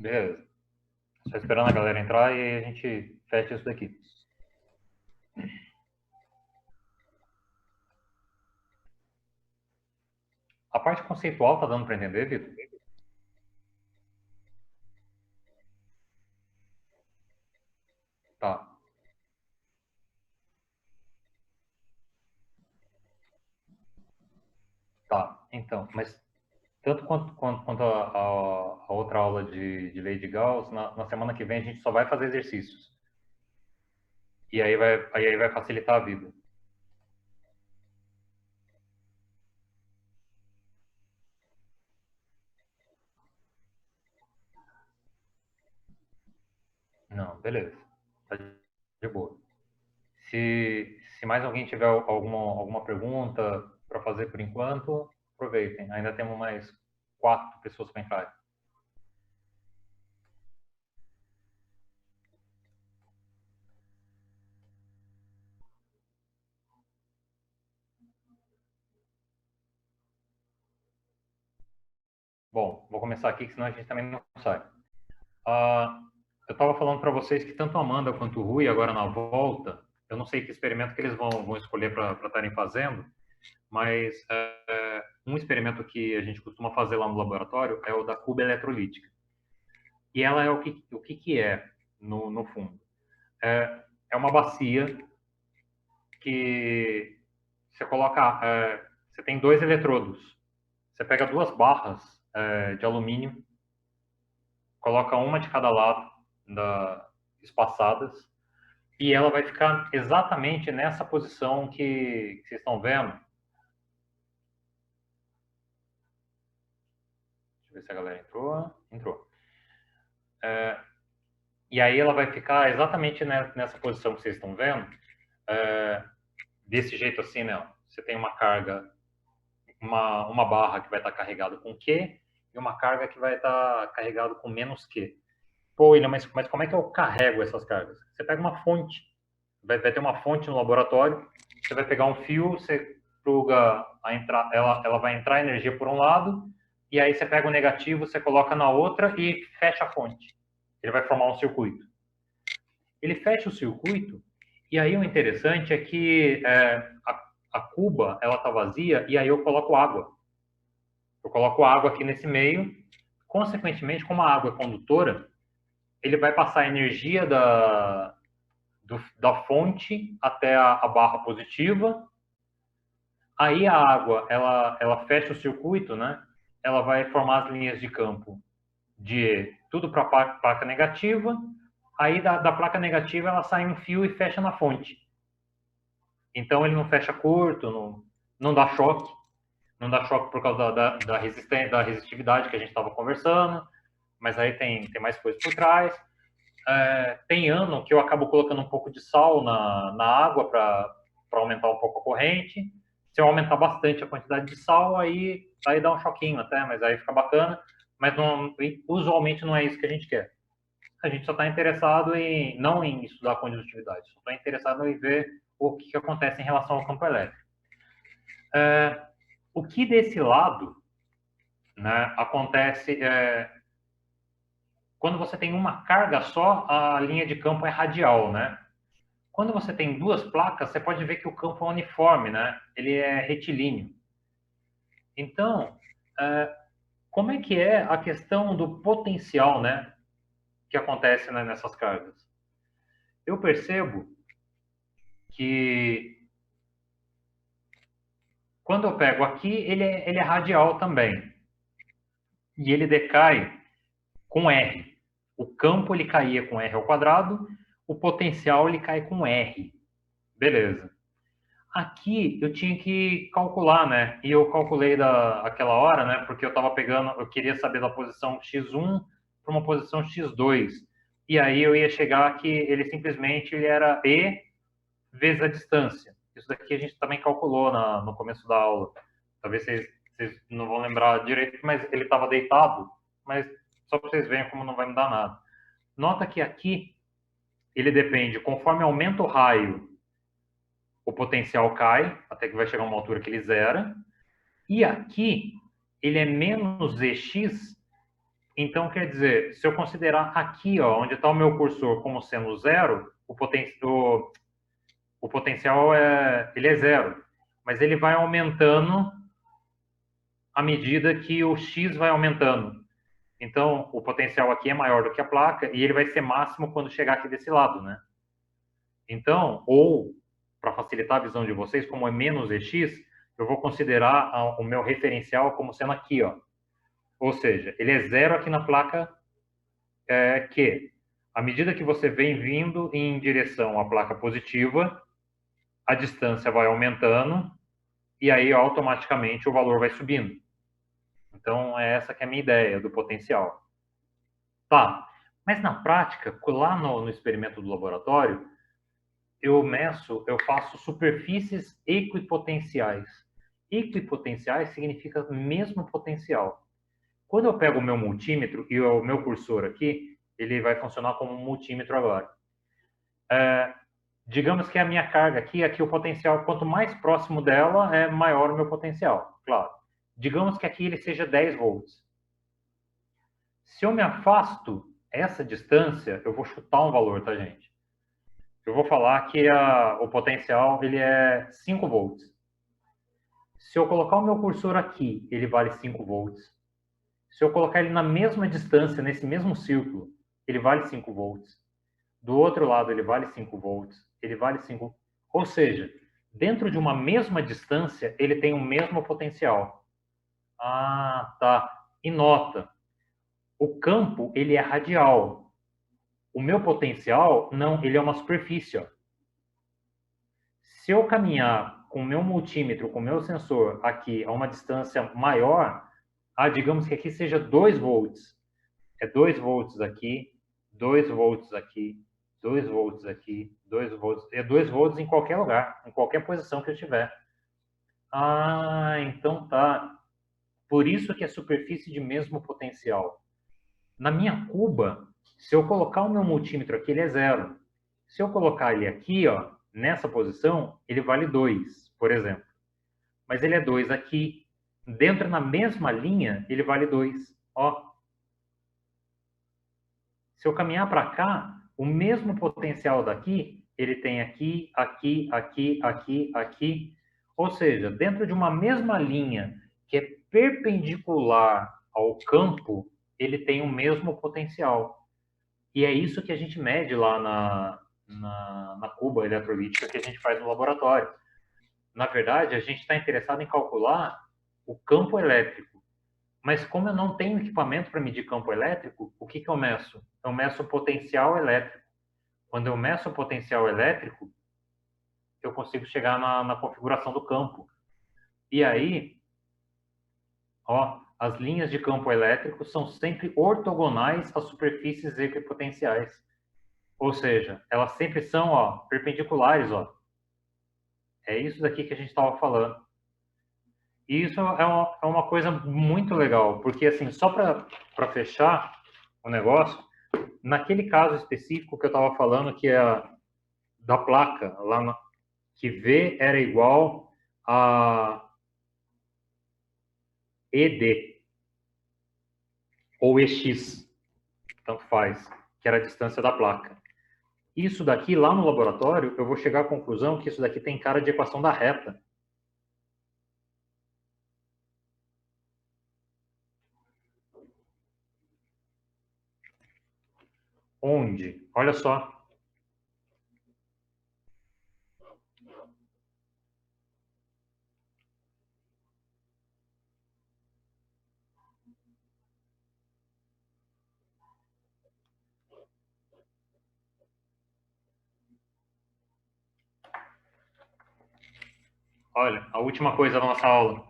Beleza. Só esperando a galera entrar e a gente fecha isso daqui. A parte conceitual tá dando para entender, Vitor? Tá. Tá. Então, mas tanto quanto a outra aula de lei de Gauss, na semana que vem a gente só vai fazer exercícios. E aí vai facilitar a vida. Não, beleza. Tá de boa. Se mais alguém tiver alguma pergunta para fazer por enquanto, aproveitem. Ainda temos mais 4 pessoas para entrar. Bom, vou começar aqui, que senão a gente também não sai. Ah, eu estava falando para vocês que tanto a Amanda quanto o Rui, agora na volta, eu não sei que experimento que eles vão escolher para estarem fazendo, mas um experimento que a gente costuma fazer lá no laboratório é o da cuba eletrolítica. E ela é o que é, no fundo? É uma bacia que você coloca, você tem 2 eletrodos. Você pega 2 barras de alumínio, coloca uma de cada lado, espaçadas, e ela vai ficar exatamente nessa posição que vocês estão vendo. Deixa eu ver se a galera entrou. Entrou. E aí ela vai ficar exatamente nessa posição que vocês estão vendo, desse jeito assim, né? Você tem uma carga, uma barra que vai estar carregada com Q e uma carga que vai estar carregada com menos Q. Pô, William, mas como é que eu carrego essas cargas? Você pega uma fonte, vai ter uma fonte no laboratório, você vai pegar um fio, você pluga ela vai entrar energia por um lado, e aí você pega o negativo, você coloca na outra e fecha a fonte. Ele vai formar um circuito. Ele fecha o circuito, e aí o interessante é que a cuba ela está vazia, e aí eu coloco água. Eu coloco água aqui nesse meio, consequentemente, como a água é condutora, ele vai passar a energia da fonte até a barra positiva. Aí a água, ela fecha o circuito, né? Ela vai formar as linhas de campo de tudo para a placa negativa. Aí da placa negativa ela sai um fio e fecha na fonte. Então ele não fecha curto, não dá choque. Não dá choque por causa da resistência, da resistividade que a gente estava conversando. Mas aí tem mais coisa por trás. Tem ano que eu acabo colocando um pouco de sal na água para aumentar um pouco a corrente. Se eu aumentar bastante a quantidade de sal, aí dá um choquinho até, mas aí fica bacana. Mas usualmente não é isso que a gente quer. A gente só está interessado não em estudar condutividade, só está interessado em ver o que acontece em relação ao campo elétrico. O que desse lado, né, acontece quando você tem uma carga só, a linha de campo é radial, né? Quando você tem 2 placas, você pode ver que o campo é uniforme, né? Ele é retilíneo. Então, como é que é a questão do potencial, né? Que acontece, né, nessas cargas? Eu percebo que quando eu pego aqui, ele é radial também. E ele decai com R. O campo ele caía com R ao quadrado, o potencial ele cai com R. Beleza. Aqui eu tinha que calcular, né? E eu calculei aquela hora, né? Porque eu queria saber da posição x1 para uma posição x2. E aí eu ia chegar que ele simplesmente ele era E vezes a distância. Isso daqui a gente também calculou no começo da aula. Talvez vocês não vão lembrar direito, mas ele estava deitado, mas só para vocês verem como não vai mudar nada. Nota que aqui ele depende, conforme aumenta o raio, o potencial cai, até que vai chegar uma altura que ele zera. E aqui, ele é menos Ex Então, quer dizer, se eu considerar aqui, ó, onde está o meu cursor como sendo zero, o potencial ele é zero. Mas ele vai aumentando à medida que o x vai aumentando. Então, o potencial aqui é maior do que a placa e ele vai ser máximo quando chegar aqui desse lado, né? Então, ou, para facilitar a visão de vocês, como é menos EX, eu vou considerar o meu referencial como sendo aqui, ó. Ou seja, ele é zero aqui na placa Q. À medida que você vem vindo em direção à placa positiva, a distância vai aumentando e aí automaticamente o valor vai subindo. Então, é essa que é a minha ideia do potencial. Tá, mas na prática, lá no experimento do laboratório, eu faço superfícies equipotenciais. Equipotenciais significa mesmo potencial. Quando eu pego o meu multímetro e o meu cursor aqui, ele vai funcionar como um multímetro agora. Digamos que a minha carga aqui o potencial, quanto mais próximo dela, é maior o meu potencial, claro. Digamos que aqui ele seja 10 volts. Se eu me afasto essa distância, eu vou chutar um valor, tá, gente? Eu vou falar que o potencial ele é 5 volts. Se eu colocar o meu cursor aqui, ele vale 5 volts. Se eu colocar ele na mesma distância, nesse mesmo círculo, ele vale 5 volts. Do outro lado, ele vale 5 volts. Ele vale 5. Ou seja, dentro de uma mesma distância, ele tem o mesmo potencial. Ah, tá. E nota, o campo, ele é radial. O meu potencial, não, ele é uma superfície, ó. Se eu caminhar com o meu multímetro, com o meu sensor aqui a uma distância maior, digamos que aqui seja 2 volts. É 2 volts aqui, 2 volts aqui, 2 volts aqui, 2 volts. É 2 volts em qualquer lugar, em qualquer posição que eu estiver. Ah, então tá. Por isso que é superfície de mesmo potencial. Na minha cuba, se eu colocar o meu multímetro aqui, ele é zero. Se eu colocar ele aqui, ó, nessa posição, ele vale 2, por exemplo. Mas ele é 2 aqui. Dentro na mesma linha, ele vale 2. Ó. Se eu caminhar para cá, o mesmo potencial daqui, ele tem aqui, aqui, aqui, aqui, aqui. Ou seja, dentro de uma mesma linha que é perpendicular ao campo, ele tem o mesmo potencial. E é isso que a gente mede lá na cuba eletrolítica que a gente faz no laboratório. Na verdade, a gente está interessado em calcular o campo elétrico. Mas como eu não tenho equipamento para medir campo elétrico, o que eu meço? Eu meço o potencial elétrico. Quando eu meço o potencial elétrico, eu consigo chegar na configuração do campo. E aí, ó, as linhas de campo elétrico são sempre ortogonais às superfícies equipotenciais. Ou seja, elas sempre são, ó, perpendiculares, ó. É isso daqui que a gente estava falando. E isso é uma coisa muito legal, porque assim, só para fechar o negócio, naquele caso específico que eu estava falando, que é da placa, que V era igual a ED, ou EX, tanto faz, que era a distância da placa. Isso daqui, lá no laboratório, eu vou chegar à conclusão que isso daqui tem cara de equação da reta. Onde? Olha só. Olha, a última coisa da nossa aula.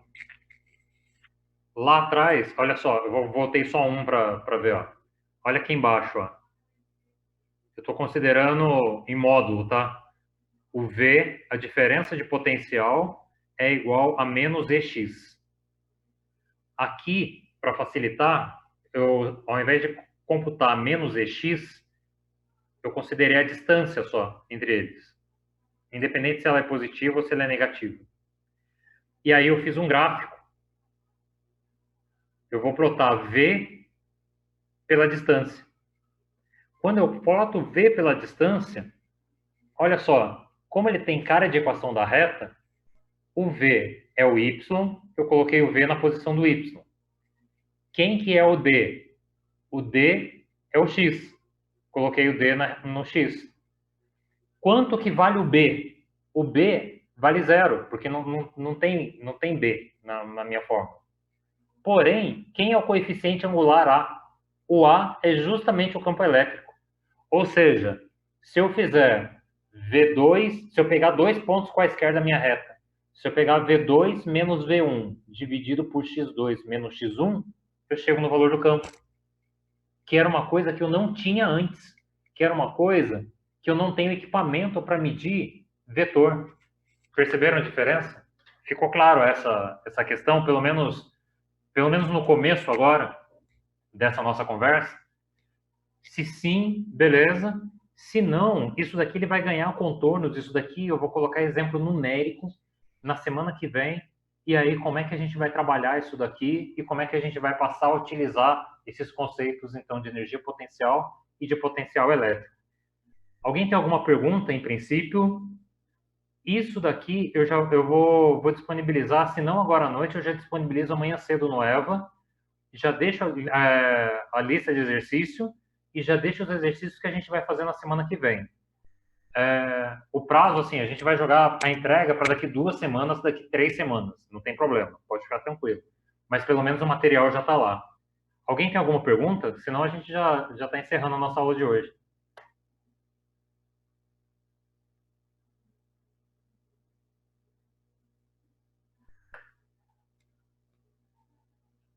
Lá atrás, olha só, eu voltei só um para ver, ó. Olha aqui embaixo, ó. Eu estou considerando em módulo, tá? O V, a diferença de potencial, é igual a menos EX. Aqui, para facilitar, ao invés de computar menos EX, eu considerei a distância só entre eles. Independente se ela é positiva ou se ela é negativa. E aí eu fiz um gráfico. Eu vou plotar V pela distância. Quando eu ploto V pela distância, olha só, como ele tem cara de equação da reta, o V é o Y, eu coloquei o V na posição do Y. Quem que é o D? O D é o X. Coloquei o D no X. Quanto que vale o B? O B vale 0, porque não tem B na minha fórmula. Porém, quem é o coeficiente angular A? O A é justamente o campo elétrico. Ou seja, se eu fizer V2, se eu pegar 2 pontos quaisquer da minha reta, se eu pegar V2 menos V1 dividido por X2 menos X1, eu chego no valor do campo. Que era uma coisa que eu não tinha antes. Que era uma coisa que eu não tenho equipamento para medir vetor. Perceberam a diferença? Ficou claro essa questão, pelo menos no começo agora dessa nossa conversa? Se sim, beleza. Se não, isso daqui ele vai ganhar contornos, isso daqui eu vou colocar exemplo numérico na semana que vem, e aí como é que a gente vai trabalhar isso daqui e como é que a gente vai passar a utilizar esses conceitos, então, de energia potencial e de potencial elétrico. Alguém tem alguma pergunta, em princípio? Isso daqui eu vou disponibilizar, se não agora à noite, eu já disponibilizo amanhã cedo no EVA, já deixo a lista de exercício e já deixo os exercícios que a gente vai fazer na semana que vem. O prazo, assim, a gente vai jogar a entrega para daqui 2 semanas, daqui 3 semanas, não tem problema, pode ficar tranquilo. Mas pelo menos o material já está lá. Alguém tem alguma pergunta? Senão a gente já está encerrando a nossa aula de hoje.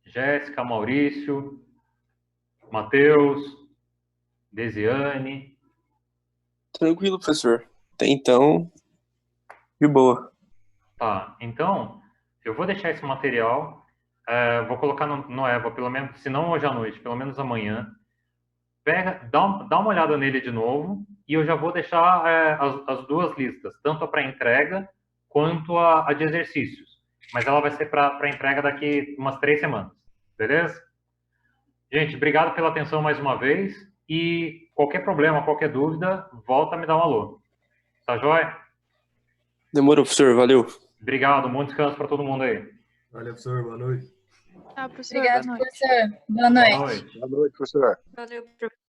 Jéssica, Maurício, Matheus, Desiane. Tranquilo, professor. Até então, de boa. Tá, então, eu vou deixar esse material, vou colocar no EVA, pelo menos, se não hoje à noite, pelo menos amanhã. Dá uma olhada nele de novo, e eu já vou deixar as 2 listas, tanto a para entrega quanto a de exercícios. Mas ela vai ser para entrega daqui umas 3 semanas, beleza? Gente, obrigado pela atenção mais uma vez, e qualquer problema, qualquer dúvida, volta a me dar um alô. Tá joia? Demorou, professor. Valeu. Obrigado, bom descanso para todo mundo aí. Valeu, professor. Boa noite. Tá, professor. Obrigada, Boa noite. professor. Boa noite. Boa noite. Boa noite, professor. Valeu, professor.